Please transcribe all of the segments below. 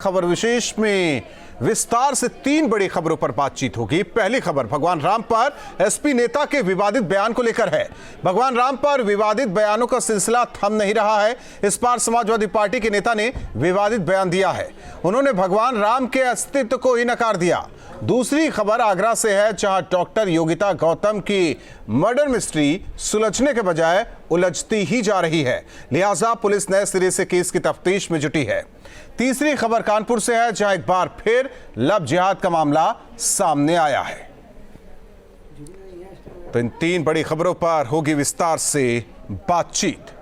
खबर विशेष में विस्तार से 3 बड़ी खबरों पर बातचीत होगी। पहली खबर भगवान राम पर एसपी नेता के विवादित बयान को लेकर है। भगवान राम पर विवादित बयानों का सिलसिला थम नहीं रहा है। इस बार समाजवादी पार्टी के नेता ने विवादित बयान दिया है। उन्होंने भगवान राम के अस्तित्व को ही नकार दिया। दूसरी खबर आगरा से है, जहां डॉक्टर योगिता गौतम की मर्डर मिस्ट्री सुलझने के बजाय उलझती ही जा रही है, लिहाजा पुलिस नए सिरे से केस की तफ्तीश में जुटी है। तीसरी खबर कानपुर से है, जहां एक बार फिर लव जिहाद का मामला सामने आया है। तो इन 3 बड़ी खबरों पर होगी विस्तार से बातचीत।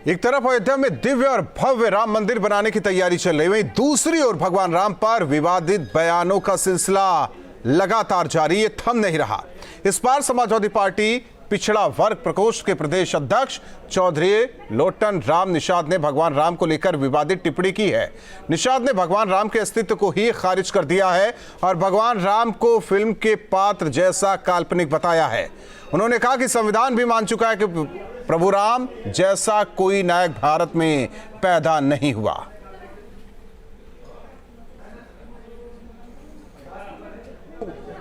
एक तरफ अयोध्या में दिव्य और भव्य राम मंदिर बनाने की तैयारी चल रही, वहीं दूसरी ओर भगवान राम पर विवादित बयानों का सिलसिला लगातार जारी, ये थम नहीं रहा। इस बार समाजवादी पार्टी पिछड़ा वर्ग प्रकोष्ठ के प्रदेश अध्यक्ष चौधरी लोटन राम निषाद ने भगवान राम को लेकर विवादित टिप्पणी की है। निषाद ने भगवान राम के अस्तित्व को ही खारिज कर दिया है और भगवान राम को फिल्म के पात्र जैसा काल्पनिक बताया है। उन्होंने कहा कि संविधान भी मान चुका है कि प्रभु राम जैसा कोई नायक भारत में पैदा नहीं हुआ।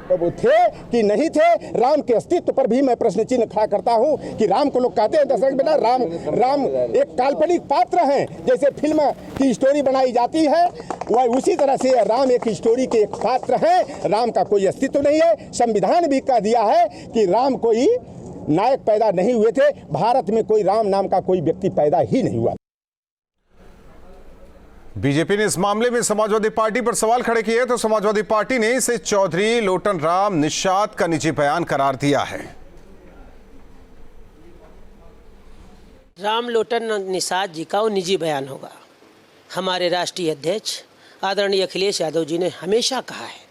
प्रभु थे कि नहीं थे, राम के अस्तित्व पर भी मैं प्रश्न चिन्ह खड़ा करता हूं कि राम को लोग कहते हैं दशरथ बेटा, राम एक काल्पनिक पात्र हैं। जैसे फिल्म की स्टोरी बनाई जाती है वह उसी तरह से राम एक स्टोरी के एक पात्र हैं। राम का कोई अस्तित्व नहीं है। संविधान भी कह दिया है कि राम कोई नायक पैदा नहीं हुए थे। भारत में कोई राम नाम का कोई व्यक्ति पैदा ही नहीं हुआ। बीजेपी ने इस मामले में समाजवादी पार्टी पर सवाल खड़े किए तो समाजवादी पार्टी ने इसे चौधरी लोटन राम निषाद का निजी बयान करार दिया है। राम लोटन निषाद जी का वो निजी बयान होगा। हमारे राष्ट्रीय अध्यक्ष आदरणीय अखिलेश यादव जी ने हमेशा कहा है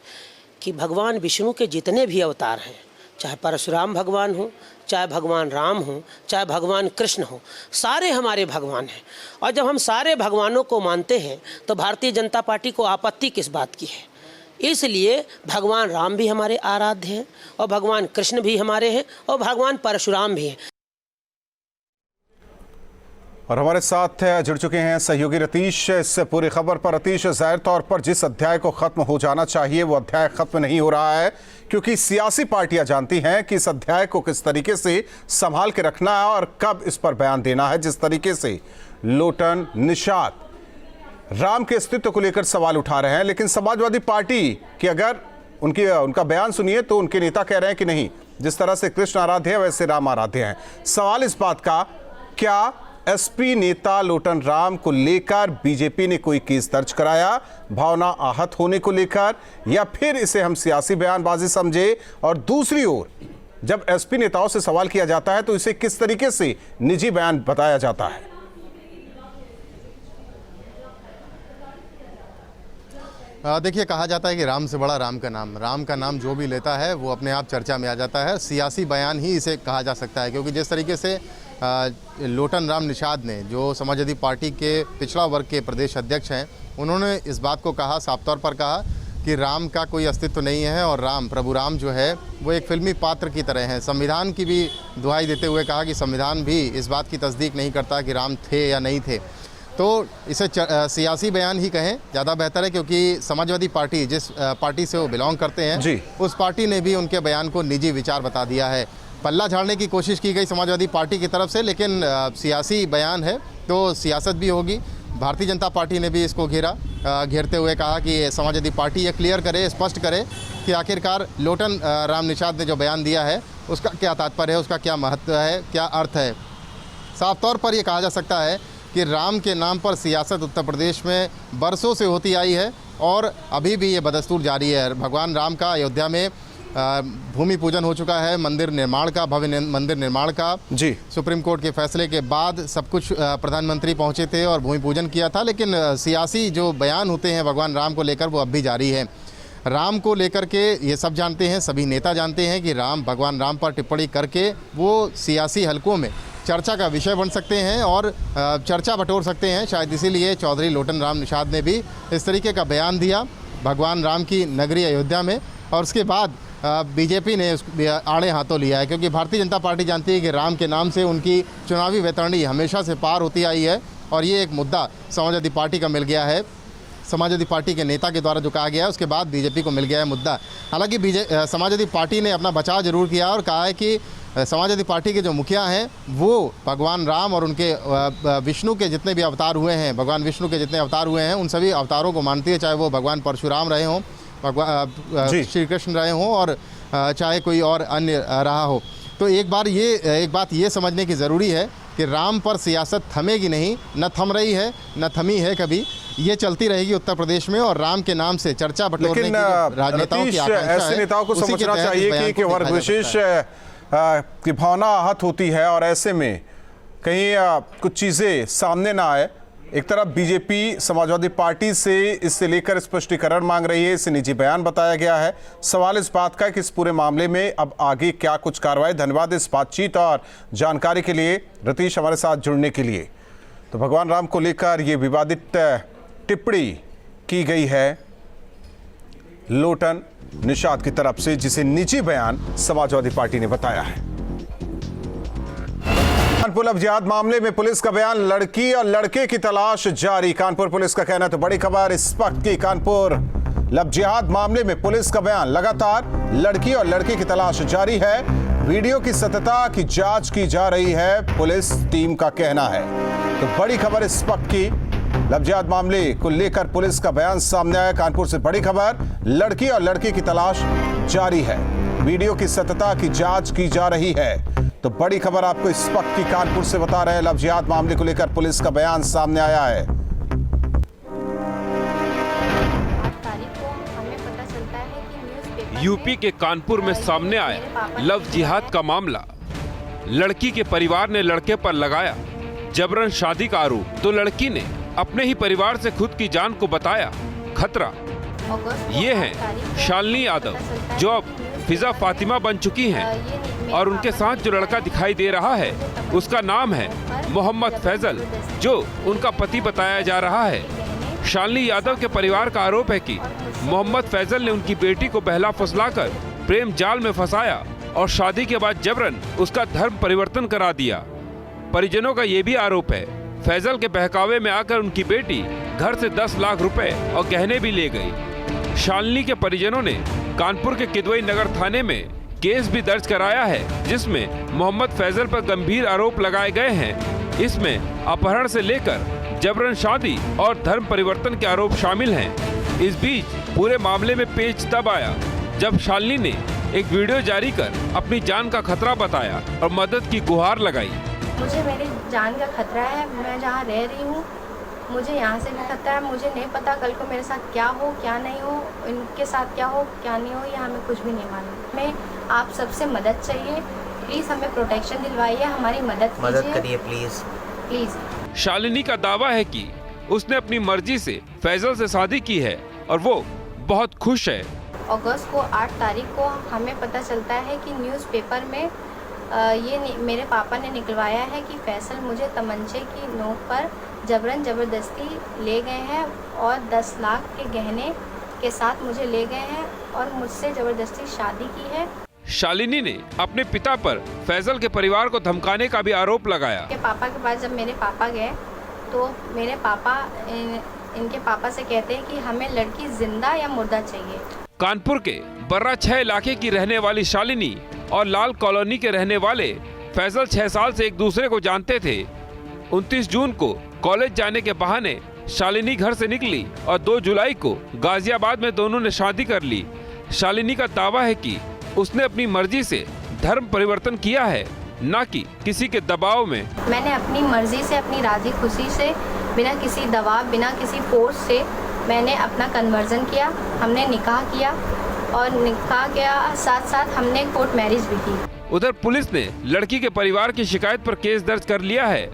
कि भगवान विष्णु के जितने भी अवतार हैं, चाहे परशुराम भगवान हो, चाहे भगवान राम हो, चाहे भगवान कृष्ण हो, सारे हमारे भगवान हैं। और जब हम सारे भगवानों को मानते हैं तो भारतीय जनता पार्टी को आपत्ति किस बात की है। इसलिए भगवान राम भी हमारे आराध्य हैं और भगवान कृष्ण भी हमारे हैं और भगवान परशुराम भी हैं। और हमारे साथ जुड़ चुके हैं सहयोगी रतीश। इस पूरी खबर पर रतीश, जाहिर तौर पर जिस अध्याय को खत्म हो जाना चाहिए वो अध्याय खत्म नहीं हो रहा है, क्योंकि सियासी पार्टियां जानती हैं कि इस अध्याय को किस तरीके से संभाल के रखना है और कब इस पर बयान देना है। जिस तरीके से लोटन निषाद राम के अस्तित्व को लेकर सवाल उठा रहे हैं, लेकिन समाजवादी पार्टी की अगर उनका बयान सुनिए तो उनके नेता कह रहे हैं कि नहीं, जिस तरह से कृष्ण आराध्य है वैसे राम आराध्य हैं। सवाल इस बात का, क्या एसपी नेता लोटन राम को लेकर बीजेपी ने कोई केस दर्ज कराया भावना आहत होने को लेकर, या फिर इसे हम सियासी बयानबाजी समझे? और दूसरी ओर जब एसपी नेताओं से सवाल किया जाता है तो इसे किस तरीके से निजी बयान बताया जाता है? देखिए, कहा जाता है कि राम से बड़ा राम का नाम जो भी लेता है वो अपने आप चर्चा में आ जाता है। सियासी बयान ही इसे कहा जा सकता है, क्योंकि जिस तरीके से लोटन राम निषाद ने, जो समाजवादी पार्टी के पिछड़ा वर्ग के प्रदेश अध्यक्ष हैं, उन्होंने इस बात को कहा, साफ तौर पर कहा कि राम का कोई अस्तित्व नहीं है और प्रभु राम जो है वो एक फिल्मी पात्र की तरह है। संविधान की भी दुहाई देते हुए कहा कि संविधान भी इस बात की तस्दीक नहीं करता कि राम थे या नहीं थे। तो इसे सियासी बयान ही कहें ज़्यादा बेहतर है, क्योंकि समाजवादी पार्टी जिस पार्टी से वो बिलोंग करते हैं उस पार्टी ने भी उनके बयान को निजी विचार बता दिया है। पल्ला झाड़ने की कोशिश की गई समाजवादी पार्टी की तरफ से, लेकिन सियासी बयान है तो सियासत भी होगी। भारतीय जनता पार्टी ने भी इसको घेरते हुए कहा कि समाजवादी पार्टी ये क्लियर करे, स्पष्ट करे कि आखिरकार लोटन राम निषाद ने जो बयान दिया है उसका क्या तात्पर्य है, उसका क्या महत्व है, क्या अर्थ है। साफ तौर पर यह कहा जा सकता है कि राम के नाम पर सियासत उत्तर प्रदेश में बरसों से होती आई है और अभी भी ये बदस्तूर जारी है। भगवान राम का अयोध्या में भूमि पूजन हो चुका है, मंदिर निर्माण का, भव्य मंदिर निर्माण का। सुप्रीम कोर्ट के फैसले के बाद सब कुछ प्रधानमंत्री पहुंचे थे और भूमि पूजन किया था, लेकिन सियासी जो बयान होते हैं भगवान राम को लेकर वो अब भी जारी है। राम को लेकर के ये सब जानते हैं, सभी नेता जानते हैं कि भगवान राम पर टिप्पणी करके वो सियासी हलकों में चर्चा का विषय बन सकते हैं और चर्चा बटोर सकते हैं। शायद इसीलिए चौधरी लोटन राम निषाद ने भी इस तरीके का बयान दिया भगवान राम की नगरी अयोध्या में, और उसके बाद बीजेपी ने आड़े हाथों लिया है, क्योंकि भारतीय जनता पार्टी जानती है कि राम के नाम से उनकी चुनावी वैतरणी हमेशा से पार होती आई है, और ये एक मुद्दा समाजवादी पार्टी का मिल गया है। समाजवादी पार्टी के नेता के द्वारा जो कहा गया है उसके बाद बीजेपी को मिल गया है मुद्दा। हालांकि समाजवादी पार्टी ने अपना बचाव जरूर किया और कहा है कि समाजवादी पार्टी के जो मुखिया हैं वो भगवान राम और उनके विष्णु के जितने भी अवतार हुए हैं, भगवान विष्णु के जितने अवतार हुए हैं उन सभी अवतारों को मानती है, चाहे वो भगवान परशुराम रहे हों, भगवान श्री कृष्ण रहे हों, और चाहे कोई और अन्य रहा हो। तो एक बात ये समझने की ज़रूरी है कि राम पर सियासत थमेगी नहीं, न थम रही है, न थमी है कभी, ये चलती रहेगी उत्तर प्रदेश में। और राम के नाम से चर्चा बटोरने की राजनेताओं की आकांक्षा है, ऐसे नेताओं को समझना चाहिए कि वर्ग विशेष की भावना आहत होती है, और ऐसे में कहीं कुछ चीज़ें सामने ना आए। एक तरफ बीजेपी समाजवादी पार्टी से इससे लेकर स्पष्टीकरण मांग रही है, इसे निजी बयान बताया गया है। सवाल इस बात का है कि इस पूरे मामले में अब आगे क्या कुछ कार्रवाई। धन्यवाद इस बातचीत और जानकारी के लिए रतीश, हमारे साथ जुड़ने के लिए। तो भगवान राम को लेकर ये विवादित टिप्पणी की गई है लोटन निषाद की तरफ से, जिसे निजी बयान समाजवादी पार्टी ने बताया है। कानपुर लव जिहाद मामले में पुलिस का बयान, लड़की और लड़के की तलाश जारी। कानपुर पुलिस का कहना है तो बड़ी खबर इस वक्त की। कानपुर लव जिहाद मामले में पुलिस का बयान, लगातार लड़की और लड़के की तलाश जारी है। वीडियो की सत्यता की जांच की जा रही है, पुलिस टीम का कहना है। तो बड़ी खबर इस वक्त की, लव जिहाद मामले को लेकर पुलिस का बयान सामने आया। कानपुर से बड़ी खबर, लड़की और लड़के की तलाश जारी है, वीडियो की सत्यता की जांच की जा रही है। तो बड़ी खबर आपको इस वक्त की कानपुर से बता रहे हैं, लव जिहाद मामले को लेकर पुलिस का बयान सामने आया है। यूपी के कानपुर में सामने आया लव जिहाद का मामला। लड़की के परिवार ने लड़के पर लगाया जबरन शादी का आरोप, तो लड़की ने अपने ही परिवार से खुद की जान को बताया खतरा। ये हैं शालिनी यादव, जो अब फिजा फातिमा बन चुकी हैं, और उनके साथ जो लड़का दिखाई दे रहा है उसका नाम है मोहम्मद फैजल, जो उनका पति बताया जा रहा है। शालिनी यादव के परिवार का आरोप है कि मोहम्मद फैजल ने उनकी बेटी को बहला फुसलाकर प्रेम जाल में फंसाया और शादी के बाद जबरन उसका धर्म परिवर्तन करा दिया। परिजनों का ये भी आरोप है फैजल के बहकावे में आकर उनकी बेटी घर से 10 लाख रुपए और गहने भी ले गई। शालिनी के परिजनों ने कानपुर के किदवई नगर थाने में केस भी दर्ज कराया है, जिसमें मोहम्मद फैजल पर गंभीर आरोप लगाए गए हैं। इसमें अपहरण से लेकर जबरन शादी और धर्म परिवर्तन के आरोप शामिल हैं। इस बीच पूरे मामले में पेच तब आया जब शालिनी ने एक वीडियो जारी कर अपनी जान का खतरा बताया और मदद की गुहार लगाई। मुझे मेरी जान का खतरा है, मैं जहाँ रह रही हूँ मुझे यहाँ से भी खतरा है। मुझे नहीं पता कल को मेरे साथ क्या हो क्या नहीं हो, इनके साथ क्या हो क्या नहीं हो, ये हमें कुछ भी नहीं मालूम। हमें आप सबसे मदद चाहिए, प्लीज़ हमें प्रोटेक्शन दिलवाइए, हमारी मदद करिए प्लीज़। शालिनी का दावा है कि उसने अपनी मर्जी से फैजल से शादी की है और वो बहुत खुश है। अगस्त को 8 तारीख को हमें पता चलता है कि न्यूज़पेपर में मेरे पापा ने निकलवाया है कि फैसल मुझे तमंचे की नोक पर जबरन ज़बरदस्ती ले गए हैं और 10 लाख के गहने के साथ मुझे ले गए हैं और मुझसे ज़बरदस्ती शादी की है। शालिनी ने अपने पिता पर फैजल के परिवार को धमकाने का भी आरोप लगाया। के पापा के पास जब मेरे पापा गए तो मेरे पापा इनके पापा से कहते हैं कि हमें लड़की जिंदा या मुर्दा चाहिए। कानपुर के बर्रा 6 इलाके की रहने वाली शालिनी और लाल कॉलोनी के रहने वाले फैजल 6 साल से एक दूसरे को जानते थे। 29 जून को कॉलेज जाने के बहाने शालिनी घर से निकली और 2 जुलाई को गाजियाबाद में दोनों ने शादी कर ली। शालिनी का दावा है कि उसने अपनी मर्जी से धर्म परिवर्तन किया है, न कि किसी के दबाव में। मैंने अपनी मर्जी से, अपनी राजी खुशी से, बिना किसी दबाव, बिना किसी फोर्स से मैंने अपना कन्वर्जन किया। हमने निकाह किया और निकाह के साथ साथ हमने कोर्ट मैरिज भी की। उधर पुलिस ने लड़की के परिवार की शिकायत पर केस दर्ज कर लिया है।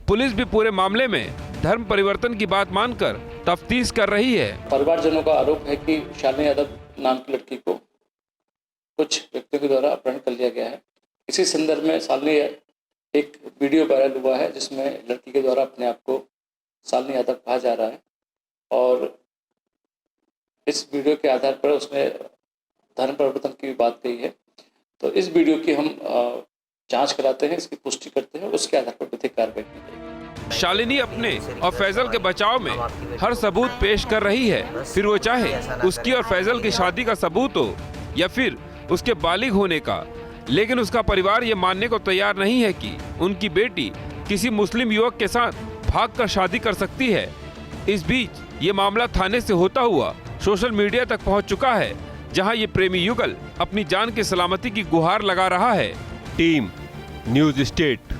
पुलिस भी पूरे मामले में धर्म परिवर्तन की बात मानकर तफ्तीश कर रही है। परिवारजनों का आरोप है कि शालिनी यादव नाम की लड़की को कुछ व्यक्तियों के द्वारा अपहरण कर लिया गया है। इसी संदर्भ में शालिनी एक वीडियो वायरल हुआ है जिसमें लड़की के द्वारा अपने आप को शालिनी यादव कहा जा रहा है और इस वीडियो के आधार पर उसने धर्म परिवर्तन की बात कही है। तो इस वीडियो की हम जांच कराते हैं, इसकी पुष्टि करते हैं, उसके आधार पर विधिक कार्रवाई की जाएगी। शालिनी अपने और फैजल के बचाव में हर सबूत पेश कर रही है, फिर वो चाहे उसकी और फैजल की शादी का सबूत हो या फिर उसके बालिग होने का। लेकिन उसका परिवार ये मानने को तैयार नहीं है कि उनकी बेटी किसी मुस्लिम युवक के साथ भागकर शादी कर सकती है। इस बीच ये मामला थाने से होता हुआ सोशल मीडिया तक पहुंच चुका है, जहां ये प्रेमी युगल अपनी जान की सलामती की गुहार लगा रहा है। Team news state.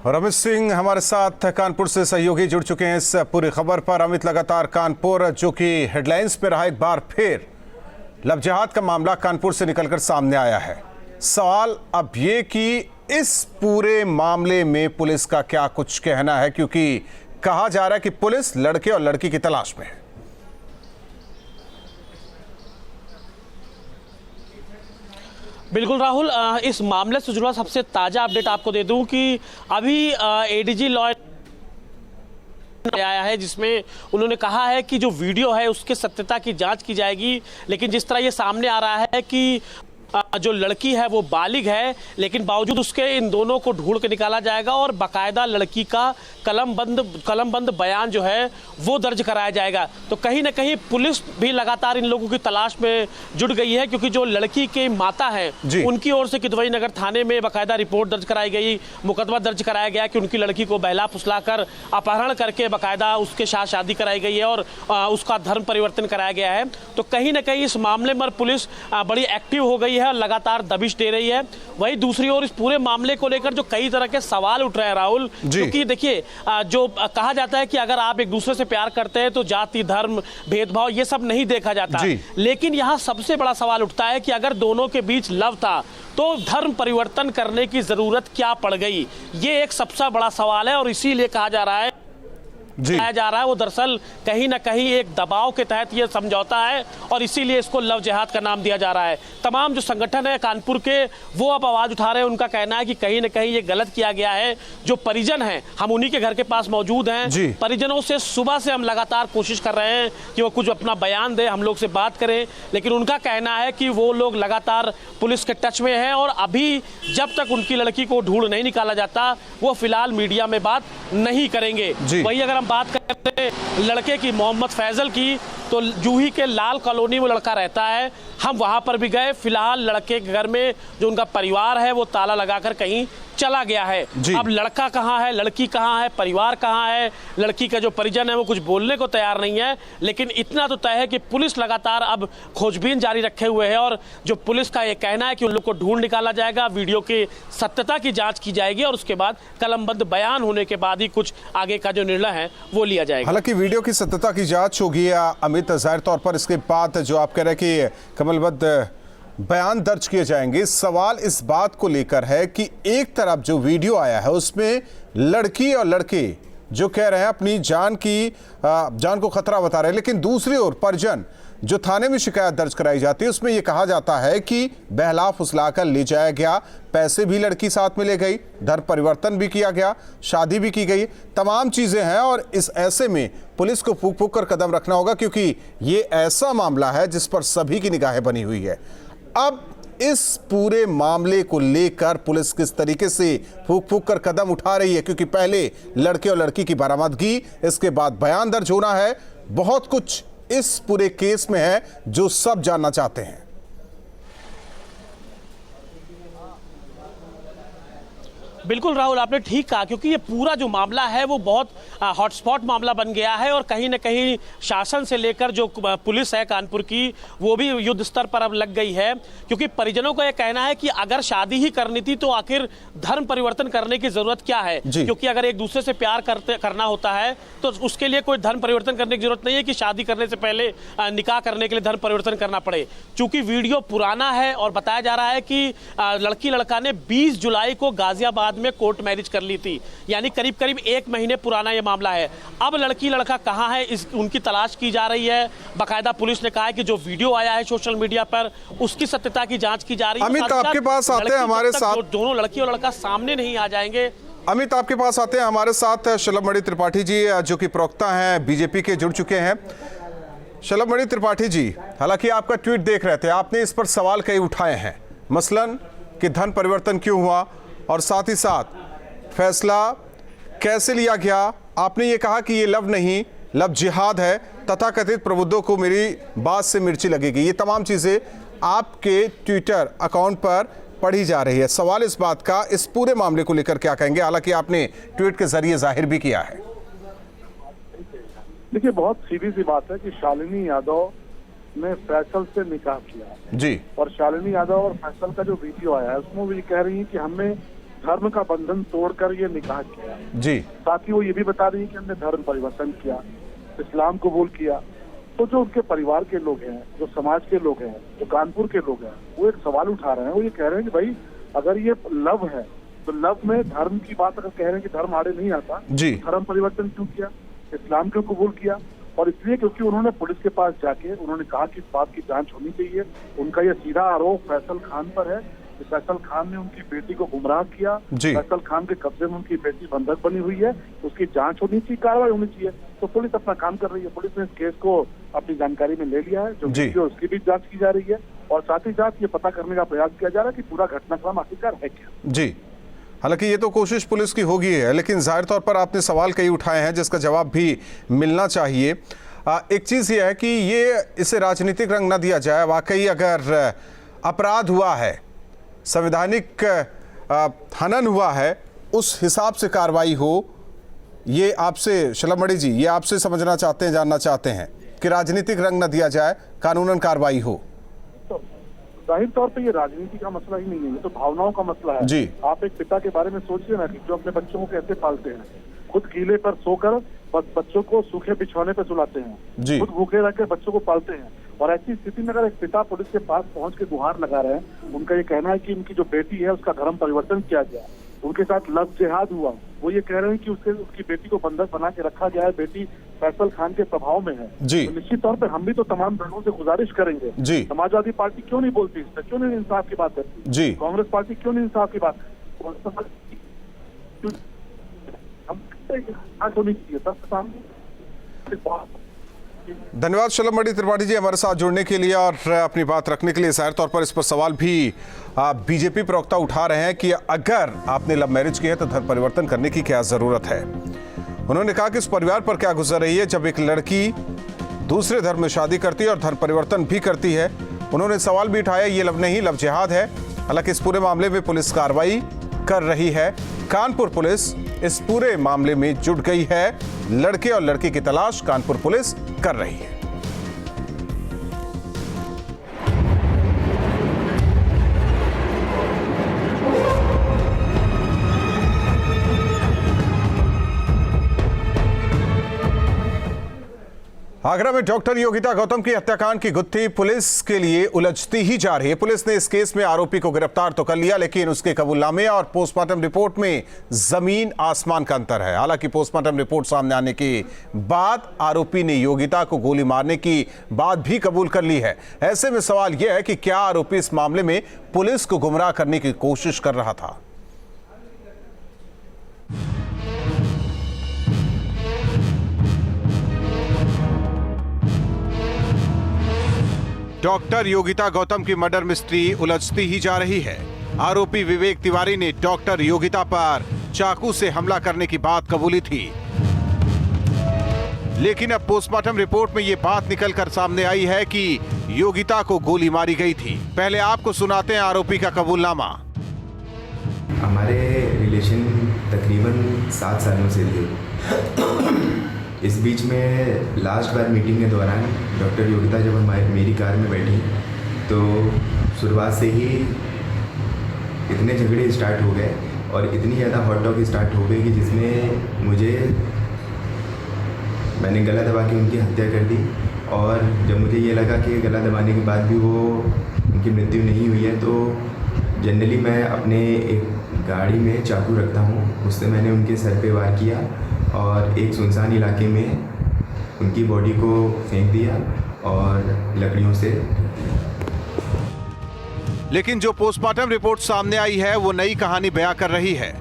Ramesh Singh हमारे साथ कानपुर से सहयोगी जुड़ चुके हैं इस पूरी खबर पर। अमित, लगातार कानपुर जो कि हेडलाइंस पे रहा, एक बार फिर लव जिहाद का मामला कानपुर से निकलकर सामने आया है। सवाल अब ये कि इस पूरे मामले में पुलिस का क्या कुछ कहना है, क्योंकि कहा जा रहा है कि पुलिस लड़के और लड़की की तलाश में है। बिल्कुल राहुल, इस मामले से जुड़ा सबसे ताजा अपडेट आपको दे दूं कि अभी एडीजी लॉ आया है जिसमें उन्होंने कहा है कि जो वीडियो है उसके सत्यता की जांच की जाएगी। लेकिन जिस तरह ये सामने आ रहा है कि जो लड़की है वो बालिग है, लेकिन बावजूद उसके इन दोनों को ढूंढ के निकाला जाएगा और बाकायदा लड़की का कलमबंद बयान जो है वो दर्ज कराया जाएगा। तो कहीं ना कहीं पुलिस भी लगातार इन लोगों की तलाश में जुट गई है, क्योंकि जो लड़की के माता है उनकी ओर से किदवई नगर थाने में बाकायदा रिपोर्ट दर्ज कराई गई, मुकदमा दर्ज कराया गया कि उनकी लड़की को बहला फुसलाकर अपहरण करके बाकायदा उसके साथ शादी कराई गई है और उसका धर्म परिवर्तन कराया गया है। तो कहीं ना कहीं इस मामले में पुलिस बड़ी एक्टिव हो गई है, लगातार दबिश दे रही है। वहीं दूसरी ओर इस पूरे मामले को लेकर जो कई तरह के सवाल उठ रहे हैं राहुल, क्योंकि देखिए जो कहा जाता है कि अगर आप एक दूसरे से प्यार करते हैं तो जाति धर्म भेदभाव ये सब नहीं देखा जाता, लेकिन यहाँ सबसे बड़ा सवाल उठता है कि अगर दोनों के बीच लव था तो धर्म परिवर्तन करने की जरूरत क्या पड़ गई। ये एक सबसे बड़ा सवाल है और इसीलिए कहा जा रहा है वो दरअसल कहीं ना कहीं एक दबाव के तहत ये समझौता है और इसीलिए इसको लव जिहाद का नाम दिया जा रहा है। तमाम जो संगठन है कानपुर के वो अब आवाज उठा रहे हैं, उनका कहना है कि कहीं ना कहीं ये गलत किया गया है। जो परिजन हैं, हम उन्हीं के घर के पास मौजूद हैं, परिजनों से सुबह से हम लगातार कोशिश कर रहे हैं कि वो कुछ अपना बयान दे, हम लोग से बात करें, लेकिन उनका कहना है कि वो लोग लगातार पुलिस के टच में हैं और अभी जब तक उनकी लड़की को ढूंढ नहीं निकाला जाता वो फिलहाल मीडिया में बात नहीं करेंगे। वही अगर बात करते हैं लड़के की, मोहम्मद फैजल की, तो जूही के लाल कॉलोनी में लड़का रहता है, हम वहां पर भी गए। फिलहाल लड़के के घर में जो उनका परिवार है वो ताला लगाकर कहीं चला गया है। अब लड़का कहाँ है, लड़की कहाँ है, परिवार कहाँ है, लड़की का जो परिजन है वो कुछ बोलने को तैयार नहीं है। लेकिन इतना तो तय है कि पुलिस लगातार अब खोजबीन जारी रखे हुए है और जो पुलिस का ये कहना है कि उन लोग को ढूंढ निकाला जाएगा, वीडियो की सत्यता की जांच की जाएगी और उसके बाद कलमबंद बयान होने के बाद ही कुछ आगे का जो निर्णय है वो लिया जाएगा। हालांकि वीडियो की सत्यता की जांच होगी अमित, जाहिर तौर पर इसके बाद जो आप कह रहे हैं कि कलमबंद बयान दर्ज किए जाएंगे। सवाल इस बात को लेकर है कि एक तरफ जो वीडियो आया है उसमें लड़की और लड़के जो कह रहे हैं अपनी जान को खतरा बता रहे हैं, लेकिन दूसरी ओर परिजन जो थाने में शिकायत दर्ज कराई जाती है उसमें यह कहा जाता है कि बहला फुसलाकर ले जाया गया, पैसे भी लड़की साथ में ले गई, धर्म परिवर्तन भी किया गया, शादी भी की गई, तमाम चीजें हैं। और इस ऐसे में पुलिस को फूंक फूंक कर कदम रखना होगा, क्योंकि ये ऐसा मामला है जिस पर सभी की निगाहें बनी हुई है। अब इस पूरे मामले को लेकर पुलिस किस तरीके से फूंक फूंक कर कदम उठा रही है, क्योंकि पहले लड़के और लड़की की बरामदगी, इसके बाद बयान दर्ज होना है, बहुत कुछ इस पूरे केस में है जो सब जानना चाहते हैं। बिल्कुल राहुल, आपने ठीक कहा, क्योंकि ये पूरा जो मामला है वो बहुत हॉटस्पॉट मामला बन गया है और कहीं ना कहीं शासन से लेकर जो पुलिस है कानपुर की वो भी युद्ध स्तर पर अब लग गई है। क्योंकि परिजनों का ये कहना है कि अगर शादी ही करनी थी तो आखिर धर्म परिवर्तन करने की जरूरत क्या है, क्योंकि अगर एक दूसरे से प्यार करना होता है तो उसके लिए कोई धर्म परिवर्तन करने की जरूरत नहीं है कि शादी करने से पहले निकाह करने के लिए धर्म परिवर्तन करना पड़े। चूंकि वीडियो पुराना है और बताया जा रहा है कि लड़की लड़का ने 20 जुलाई को गाजियाबाद बाद में कोर्ट मैरिज कर ली थी, यानी करीब करीब 1 महीने पुराना ये मामला है। अब लड़की लड़का कहाँ है, उनकी तलाश की जा रही है। बाकायदा पुलिस ने कहा है कि जो वीडियो आया है सोशल मीडिया पर उसकी सत्यता की जांच की जा रही है। अमित, आपके पास आते हैं हमारे साथ, दोनों लड़की और लड़का सामने नहीं आ जाएंगे। अमित, आपके पास आते हैं हमारे साथ शलभमणि त्रिपाठी जी, जो कि प्रवक्ता हैं बीजेपी के, जुड़ चुके हैं। शलभमणि त्रिपाठी जी, हालांकि आपका ट्वीट देख रहे थे, आपने इस पर सवाल कई उठाए हैं, मसलन कि धर्म परिवर्तन क्यों हुआ और साथ ही साथ फैसला कैसे लिया गया। आपने ये कहा कि ये लव नहीं, लव जिहाद है, तथाकथित प्रबुद्धों को मेरी बात से मिर्ची लगेगी। ये तमाम चीजें आपके ट्विटर अकाउंट पर पढ़ी जा रही है। सवाल इस बात का, इस पूरे मामले को लेकर क्या कहेंगे? हालांकि आपने ट्वीट के जरिए जाहिर भी किया है। देखिए, बहुत सीधी सी बात है कि शालिनी यादव ने फैसल से निकाह किया जी, और शालिनी यादव और फैसल का जो वीडियो आया है उसमें वो ये कह रही है कि हमने धर्म का बंधन तोड़कर ये निकाह किया जी। साथ ही वो ये भी बता रही है कि हमने धर्म परिवर्तन किया, इस्लाम कबूल किया। तो जो उनके परिवार के लोग हैं, जो समाज के लोग हैं, जो कानपुर के लोग हैं, वो एक सवाल उठा रहे हैं। वो ये कह रहे हैं कि भाई अगर ये लव है तो लव में धर्म की बात अगर कह रहे हैं कि धर्म आड़े नहीं आता, धर्म परिवर्तन क्यों किया, इस्लाम क्यों कबूल किया? और इसलिए क्योंकि उन्होंने पुलिस के पास जाके उन्होंने कहा कि इस बात की जांच होनी चाहिए। उनका यह सीधा आरोप फैसल खान पर है कि फैसल खान ने उनकी बेटी को गुमराह किया, फैसल खान के कब्जे में उनकी बेटी बंधक बनी हुई है, उसकी जांच होनी चाहिए, कार्रवाई होनी चाहिए। तो पुलिस अपना काम कर रही है। पुलिस ने इस केस को अपनी जानकारी में ले लिया है, जो वीडियो उसकी भी जांच की जा रही है और साथ ही साथ ये पता करने का प्रयास किया जा रहा है कि पूरा घटनाक्रम आखिरकार है क्या। जी, हालांकि ये तो कोशिश पुलिस की होगी है, लेकिन जाहिर तौर पर आपने सवाल कई उठाए हैं जिसका जवाब भी मिलना चाहिए। एक चीज़ ये है कि ये इसे राजनीतिक रंग न दिया जाए। वाकई अगर अपराध हुआ है, संवैधानिक हनन हुआ है, उस हिसाब से कार्रवाई हो। ये आपसे शलभमणि जी, ये आपसे समझना चाहते हैं, जानना चाहते हैं कि राजनीतिक रंग न दिया जाए, कानूनन कार्रवाई हो। जाहिर तौर पे ये राजनीति का मसला ही नहीं है, ये तो भावनाओं का मसला है। जी, आप एक पिता के बारे में सोचिए ना कि जो अपने बच्चों को कैसे पालते हैं, खुद गीले पर सोकर बच्चों को सूखे बिछौने पर सुलाते हैं, खुद भूखे रहकर बच्चों को पालते हैं। और ऐसी स्थिति में अगर एक पिता पुलिस के पास पहुंच के गुहार लगा रहे हैं, उनका ये कहना है कि उनकी जो बेटी है उसका धर्म परिवर्तन किया गया, उनके साथ लव जिहाद हुआ, वो ये कह रहे हैं कि उसकी बेटी को बंधक बना के रखा गया है, बेटी फैसल खान के प्रभाव में है, तो निश्चित तौर पर हम भी तो तमाम दलों से गुजारिश करेंगे। समाजवादी पार्टी क्यों नहीं बोलती इस पर, क्यों नहीं इंसाफ की बात करती? कांग्रेस पार्टी क्यों नहीं इंसाफ की बात करती? होनी चाहिए। धन्यवाद शलभमणि त्रिपाठी जी हमारे साथ जुड़ने के लिए और अपनी बात रखने के लिए। जाहिर तौर पर इस पर सवाल भी बीजेपी प्रवक्ता उठा रहे हैं कि अगर आपने लव मैरिज की है तो धर्म परिवर्तन करने की क्या जरूरत है। उन्होंने कहा कि इस परिवार पर क्या गुजर रही है जब एक लड़की दूसरे धर्म में शादी करती है और धर्म परिवर्तन भी करती है। उन्होंने सवाल भी उठाया, ये लव नहीं, लव जिहाद है। हालांकि इस पूरे मामले में पुलिस कार्रवाई कर रही है। कानपुर पुलिस इस पूरे मामले में जुट गई है। लड़के और लड़की की तलाश कानपुर पुलिस कर रही है। आगरा में डॉक्टर योगिता गौतम की हत्याकांड की गुत्थी पुलिस के लिए उलझती ही जा रही है। पुलिस ने इस केस में आरोपी को गिरफ्तार तो कर लिया, लेकिन उसके कबूलनामे और पोस्टमार्टम रिपोर्ट में जमीन आसमान का अंतर है। हालांकि पोस्टमार्टम रिपोर्ट सामने आने के बाद आरोपी ने योगिता को गोली मारने की बात भी कबूल कर ली है। ऐसे में सवाल यह है कि क्या आरोपी इस मामले में पुलिस को गुमराह करने की कोशिश कर रहा था? डॉक्टर योगिता गौतम की मर्डर मिस्ट्री उलझती ही जा रही है। आरोपी विवेक तिवारी ने डॉक्टर योगिता पर चाकू से हमला करने की बात कबूली थी, लेकिन अब पोस्टमार्टम रिपोर्ट में यह बात निकलकर सामने आई है कि योगिता को गोली मारी गई थी। पहले आपको सुनाते हैं आरोपी का कबूलनामा। हमारे रिलेशन तकरीबन 7 सालों से थे। इस बीच में लास्ट बार मीटिंग के दौरान डॉक्टर योगिता जब मेरी कार में बैठी तो शुरुआत से ही इतने झगड़े स्टार्ट हो गए और इतनी ज़्यादा हॉट टॉक स्टार्ट हो गई कि जिसमें मैंने गला दबा के उनकी हत्या कर दी। और जब मुझे ये लगा कि गला दबाने के बाद भी उनकी मृत्यु नहीं हुई है तो जनरली मैं अपने एक गाड़ी में चाकू रखता हूँ, उससे मैंने उनके सर पे वार किया और एक सुनसान इलाके में उनकी बॉडी को फेंक दिया और लकड़ियों से। लेकिन जो पोस्टमार्टम रिपोर्ट सामने आई है वो नई कहानी बयां कर रही है।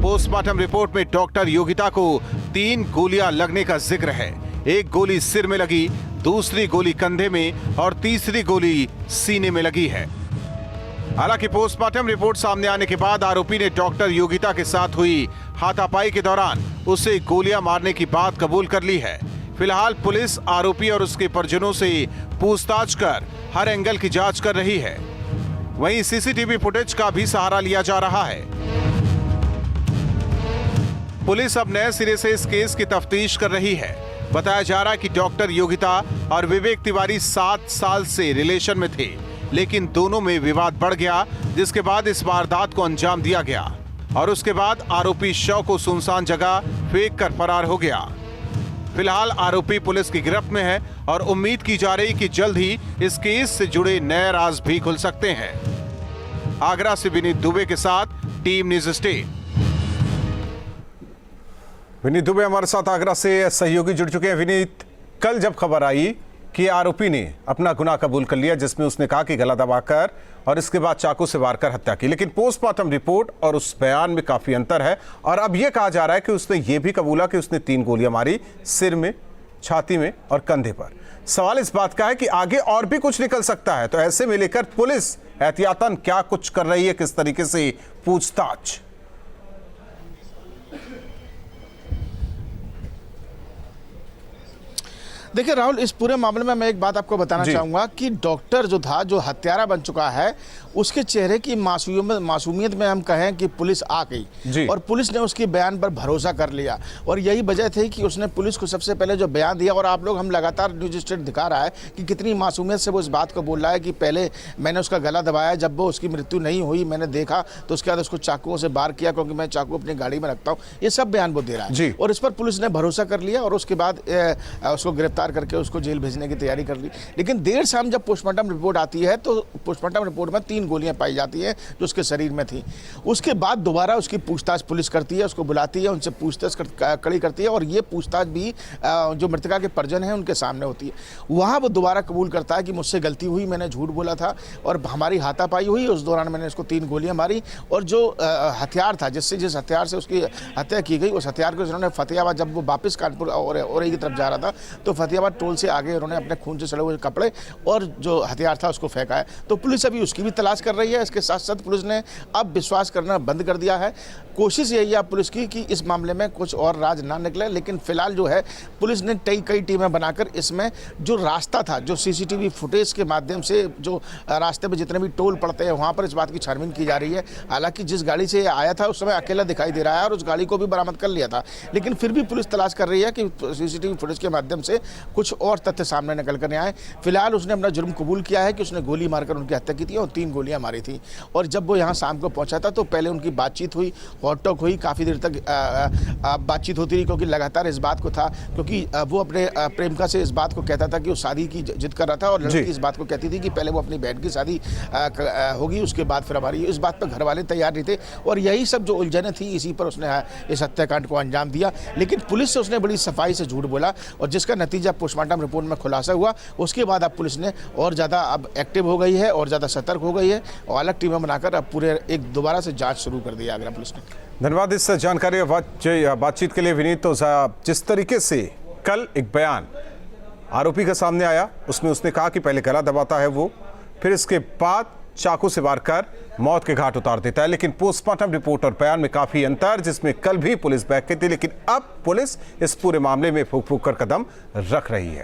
पोस्टमार्टम रिपोर्ट में डॉक्टर योगिता को 3 गोलियां लगने का जिक्र है। एक गोली सिर में लगी, दूसरी गोली कंधे में और तीसरी गोली सीने में लगी है। हालांकि पोस्टमार्टम रिपोर्ट सामने आने के बाद आरोपी ने डॉक्टर योगिता के साथ हुई हाथापाई के दौरान उसे गोलियां मारने की बात कबूल कर ली है। फिलहाल पुलिस आरोपी और उसके परिजनों से पूछताछ कर हर एंगल की जांच कर रही है। वहीं सीसीटीवी फुटेज का भी सहारा लिया जा रहा है। पुलिस अब नए सिरे से इस केस की तफ्तीश कर रही है। बताया जा रहा है कि डॉक्टर योगिता और विवेक तिवारी 7 साल से रिलेशन में थे, लेकिन दोनों में विवाद बढ़ गया, जिसके बाद इस वारदात को अंजाम दिया गया और उसके बाद आरोपी शव को सुनसान जगह फेंक कर फरार हो गया। फिलहाल आरोपी पुलिस की गिरफ्त में है और उम्मीद की जा रही कि जल्द ही इस केस से जुड़े नए राज भी खुल सकते हैं। आगरा से विनीत दुबे के साथ team news state. Vineet Dubey हमारे साथ आगरा से सहयोगी जुड़ चुके हैं। विनीत, कल जब खबर आई कि आरोपी ने अपना गुनाह कबूल कर लिया, जिसमें उसने कहा कि गला दबाकर और इसके बाद चाकू से वार कर हत्या की, लेकिन पोस्टमार्टम रिपोर्ट और उस बयान में काफी अंतर है और अब यह कहा जा रहा है कि उसने ये भी कबूला कि उसने 3 गोलियां मारी, सिर में, छाती में और कंधे पर। सवाल इस बात का है कि आगे और भी कुछ निकल सकता है, तो ऐसे में लेकर पुलिस एहतियातन क्या कुछ कर रही है, किस तरीके से पूछताछ? देखिए राहुल, इस पूरे मामले में मैं एक बात आपको बताना चाहूंगा कि डॉक्टर जो था, जो हत्यारा बन चुका है, उसके चेहरे की मासूमियत में हम कहें कि पुलिस आ गई और पुलिस ने उसके बयान पर भरोसा कर लिया और यही वजह थी कि उसने पुलिस को सबसे पहले जो बयान दिया, और आप लोग, हम लगातार न्यूज स्टेट दिखा रहा है कि कितनी मासूमियत से वो इस बात को बोल रहा है कि पहले मैंने उसका गला दबाया, जब वो उसकी मृत्यु नहीं हुई मैंने देखा तो उसके बाद उसको चाकुओं से वार किया क्योंकि मैं चाकू अपनी गाड़ी में रखता हूँ। ये सब बयान वो दे रहा है और इस पर पुलिस ने भरोसा कर लिया और उसके बाद उसको गिरफ्तार करके उसको जेल भेजने की तैयारी कर ली। लेकिन देर शाम जब पोस्टमार्टम रिपोर्ट आती है तो पोस्टमार्टम रिपोर्ट में 3 गोलियां पाई जाती हैं जो उसके शरीर में थी। उसके बाद दोबारा उसकी पूछताछ पुलिस करती है, उसको बुलाती है, उनसे पूछताछ कड़ी करती है और ये पूछताछ भी जो मृतका के परिजन हैं उनके सामने होती है। वहाँ वो दोबारा कबूल करता है कि मुझसे गलती हुई, मैंने झूठ बोला था और हमारी हाथापाई हुई, उस दौरान मैंने इसको 3 गोलियां मारी और जो हथियार था, जिस हथियार से उसकी हत्या की गई, उस हथियार को उन्होंने फतेहाबाद, जब वो वापस कानपुर और की तरफ जा रहा था तो फतेहाबाद टोल से आगे उन्होंने अपने खून से सड़े हुए कपड़े और जो हथियार था उसको फेंका है। तो पुलिस अभी उसकी भी तलाश कर रही है। इसके साथ साथ पुलिस ने अब विश्वास करना बंद कर दिया है। कोशिश यही है पुलिस की कि इस मामले में कुछ और राज ना निकले, लेकिन फिलहाल जो है पुलिस ने कई टीमें बनाकर इसमें जो रास्ता था, जो सीसीटीवी फुटेज के माध्यम से जो रास्ते में जितने भी टोल पड़ते हैं वहाँ पर इस बात की छानबीन की जा रही है। हालांकि जिस गाड़ी से आया था उस समय अकेला दिखाई दे रहा है और उस गाड़ी को भी बरामद कर लिया था, लेकिन फिर भी पुलिस तलाश कर रही है कि सीसीटीवी फुटेज के माध्यम से कुछ और तथ्य सामने निकल कर आए। फिलहाल उसने अपना जुर्म कबूल किया है कि उसने गोली मारकर उनकी हत्या की थी और 3 गोलियां मारी थी। और जब वो यहाँ शाम को पहुंचा था तो पहले उनकी बातचीत हुई, हॉट टॉक हुई, काफ़ी देर तक बातचीत होती रही क्योंकि लगातार इस बात को था, क्योंकि वो अपने प्रेमिका से इस बात को कहता था कि वो शादी की जिद कर रहा था और लड़की इस बात को कहती थी कि पहले वो अपनी बहन की शादी होगी, उसके बाद फिर हमारी। इस बात पर घर वाले तैयार नहीं थे और यही सब जो उलझने थी, इसी पर उसने इस हत्याकांड को अंजाम दिया। लेकिन पुलिस से उसने बड़ी सफाई से झूठ बोला और जिसका नतीजा पोस्टमार्टम रिपोर्ट में खुलासा हुआ। उसके बाद अब पुलिस ने और ज़्यादा अब एक्टिव हो गई है और ज़्यादा सतर्क हो गई है और अलग टीमें बनाकर अब पूरे एक दोबारा से जांच शुरू कर दी है आगरा पुलिस ने। धन्यवाद इस जानकारी और बातचीत के लिए विनीत। तो जिस तरीके से कल एक बयान आरोपी का सामने आया, उसमें उसने कहा कि पहले गला दबाता है वो, फिर इसके बाद चाकू से वार कर मौत के घाट उतार देता है। लेकिन पोस्टमार्टम रिपोर्ट और बयान में काफी अंतर, जिसमें कल भी पुलिस बैक थी, लेकिन अब पुलिस इस पूरे मामले में फूंक फूंक कर कदम रख रही है।